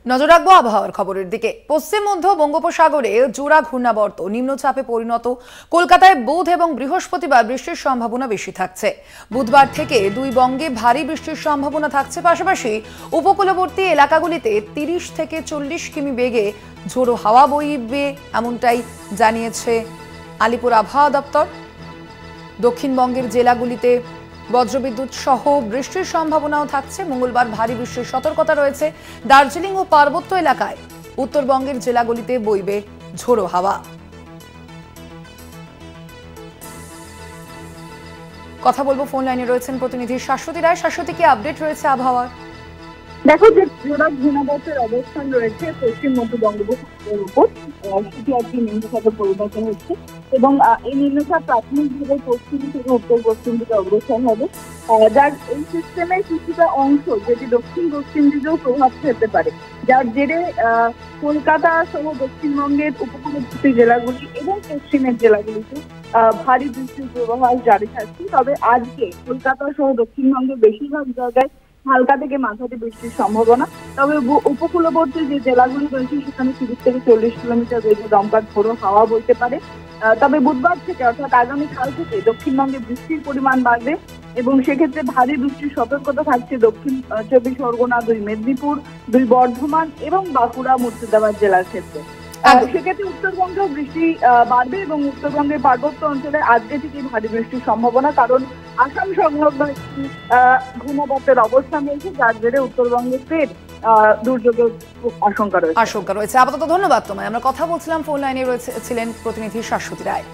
নজর রাখবো আবহাওয়ার খবরের দিকে। পশ্চিম মধ্য বঙ্গোপসাগরে জোড়া ঘূর্ণাবর্ত নিম্নচাপে পরিণত। কলকাতায় বুধ এবং বৃহস্পতিবার বৃষ্টির সম্ভাবনা বেশি থাকছে। বুধবার থেকে দুই বঙ্গে ভারী বৃষ্টির সম্ভাবনা থাকছে। পাশাপাশি উপকূলবর্তী এলাকাগুলিতে 30 থেকে 40 কিমি বেগে ঝোড়ো হাওয়া বইবে, এমনটাই জানিয়েছে আলিপুর আবহাওয়া দপ্তর। দক্ষিণবঙ্গের জেলাগুলিতে বজ্রবিদ্যুৎ সহ বৃষ্টির সম্ভাবনাও থাকছে। মঙ্গলবার ভারী বৃষ্টির সতর্কতা রয়েছে। দার্জিলিং ও পার্বত্য এলাকায় উত্তরবঙ্গের জেলাগুলিতে বইবে ঝোড়ো হাওয়া। কথা বলবো, ফোন লাইনে রয়েছেন প্রতিনিধি শাশ্বতী রায়। শাশ্বতী, কি আপডেট রয়েছে আবহাওয়ার? দেখো, যে জোড়া ঘূর্ণাবর্তের অবস্থান রয়েছে পশ্চিম মধ্য বঙ্গোপসাগরের উপর, সেটি একটি নিম্নচাপে পরিণত হচ্ছে এবং এই নিম্নচাপ প্রাথমিকভাবে পশ্চিম থেকে উত্তর পশ্চিম দিকে অগ্রসর হবে, যার এই সিস্টেমের কিছুটা অংশ যেটি দক্ষিণ পশ্চিম দিকেও প্রভাব ফেলতে পারে, যার জেরে কলকাতা সহ দক্ষিণবঙ্গের উপকূলবর্তী জেলাগুলি এবং পশ্চিমের জেলাগুলিতে ভারী বৃষ্টির পূর্বাভাস জারি থাকছে। তবে আজকে কলকাতা সহ দক্ষিণবঙ্গের বেশিরভাগ জায়গায় হালকা থেকে মাঝারি বৃষ্টির সম্ভাবনা। তবে উপকূলবর্তী যে জেলাগুলি রয়েছে সেখানে 30 থেকে 40 কিলোমিটার বেগে দমকা ঝোড়ো হাওয়া বইতে পারে। তবে বুধবার থেকে অর্থাৎ আগামীকাল থেকে দক্ষিণবঙ্গে বৃষ্টির পরিমাণ বাড়বে এবং সেক্ষেত্রে ভারী বৃষ্টির সতর্কতা থাকছে দক্ষিণ 24 পরগনা, 2 মেদিনীপুর, 2 বর্ধমান এবং বাঁকুড়া মুর্শিদাবাদ জেলার ক্ষেত্রে। সেক্ষেত্রে উত্তরবঙ্গেও বৃষ্টি বাড়বে এবং উত্তরবঙ্গের পার্বত্য অঞ্চলে আজকে থেকে ভারী বৃষ্টির সম্ভাবনা, কারণ আসাম সংলগ্ন একটি ঘূর্ণাবর্তের অবস্থান রয়েছে, যার জেরে উত্তরবঙ্গে ফের দুর্যোগের আশঙ্কা রয়েছে। আপাতত ধন্যবাদ তোমায়। আমরা কথা বলছিলাম, ফোন লাইনে ছিলেন প্রতিনিধি শাশ্বতী রায়।